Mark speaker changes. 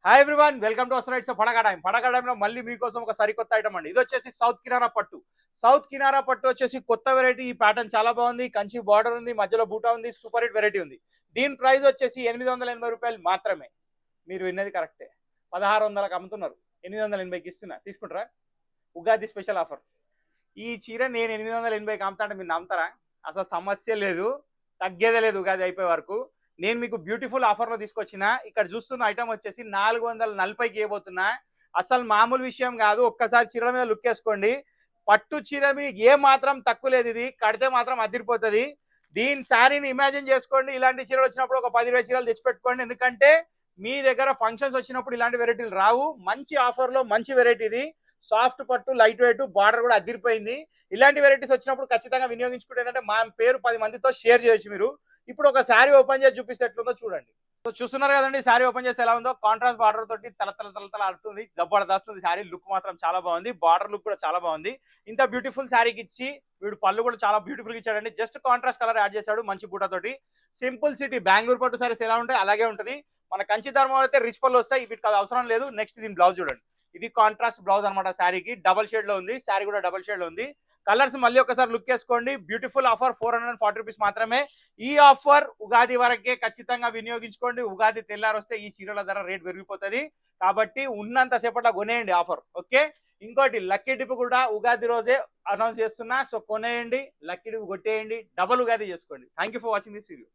Speaker 1: Hi everyone, welcome to అసలు పడగా time. పడగా టైంలో మళ్ళీ మీకోసం ఒక సరికొత్త ఐటమ్ అండి. ఇది వచ్చేసి సౌత్ కినారా పట్టు. సౌత్ కినారా పట్టు వచ్చేసి కొత్త వెరైటీ. ఈ ప్యాటర్న్ చాలా బాగుంది. కంచి బార్డర్ ఉంది, మధ్యలో బూటా ఉంది, సూపర్ హిట్ వెరైటీ ఉంది. దీని ప్రైస్ వచ్చేసి రూ. 880 మాత్రమే. మీరు విన్నది కరెక్టే. 1600కి అమ్ముతున్నారు, 880కి ఇస్తున్నా. తీసుకుంటారా? Ugadi special offer. ఈ చీర నేను 880కి అమ్ముతా అంటే మీరు నమ్ముతారా? అసలు సమస్య లేదు, తగ్గేదే లేదు ఉగాది అయిపోయే వరకు. నేను మీకు బ్యూటిఫుల్ ఆఫర్లో తీసుకొచ్చిన. ఇక్కడ చూస్తున్న ఐటమ్ వచ్చేసి 440కి ఇవ్వబోతున్నా. అసలు మామూలు విషయం కాదు. ఒక్కసారి చీర మీద లుక్ వేసుకోండి. పట్టు చీర మీద ఏ మాత్రం తక్కువ లేదు. ఇది కడితే మాత్రం అదిరిపోతుంది. దీని శారీని ఇమాజిన్ చేసుకోండి. ఇలాంటి చీరలు వచ్చినప్పుడు ఒక 10-20 చీరలు తెచ్చిపెట్టుకోండి. ఎందుకంటే మీ దగ్గర ఫంక్షన్స్ వచ్చినప్పుడు ఇలాంటి వెరైటీలు రావు. మంచి ఆఫర్లో మంచి వెరైటీ ఇది. సాఫ్ట్ పట్టు, లైట్ వెయిట్, బార్డర్ కూడా అదిరిపోయింది. ఇలాంటి వెరైటీస్ వచ్చినప్పుడు ఖచ్చితంగా వినియోగించుకుంటే ఏంటంటే మా పేరు 10 మందితో షేర్ చేయొచ్చు మీరు. ఇప్పుడు ఒక శారీ ఓపెన్ చేసి చూపిస్తే ఎట్లుందో చూడండి. సో చూస్తున్నారు కదండి, శారీ ఓపెన్ చేస్తే ఎలా ఉందో. కాంట్రాస్ట్ బార్డర్ తోటి తల తల తల తల ఆడుతుంది. జబర్దస్త్ ఉంది. శారీ లుక్ మాత్రం చాలా బాగుంది. బార్డర్ లుక్ కూడా చాలా బాగుంది. ఇంత బ్యూటిఫుల్ శారీకి ఇచ్చి వీడు పళ్ళు కూడా చాలా బ్యూటిఫుల్ గా ఇచ్చాడండి. జస్ట్ కాంట్రాస్ట్ కలర్ యాడ్ చేశాడు మంచి బూటా తోటి. సింపుల్ సిటీ బెంగళూరు పట్టు సారీస్ ఎలా ఉంటాయి అలాగే ఉంటుంది. మన కంచి ధర్మం అయితే రిచ్ పళ్ళు వస్తాయి. వీటికి అది అవసరం లేదు. నెక్స్ట్ దీని బ్లౌజ్ చూడండి. ఇది కాంట్రాస్ట్ బ్లౌజ్ అనమాట. శారీకి డబల్ షేడ్ లో ఉంది. శారీ కూడా డబల్ షేడ్ లో ఉంది. కలర్స్ మళ్ళీ ఒకసారి లుక్ వేసుకోండి. బ్యూటిఫుల్ ఆఫర్, 440 రూపీస్ మాత్రమే. ఈ ఆఫర్ ఉగాది వరకే ఖచ్చితంగా వినియోగించుకోండి. ఉగాది తెల్లారు వస్తే ఈ చీరల ధర రేట్ పెరిగిపోతుంది. కాబట్టి ఉన్నంత సేపట్లో కొనేయండి ఆఫర్. ఓకే. ఇంకోటి లక్కీ డిప్ కూడా ఉగాది రోజే అనౌన్స్ చేస్తున్నా. సో కొనేయండి, లక్కీ డిప్ కొట్టేయండి, డబల్ ఉగాది చేసుకోండి. Thank you for watching this video.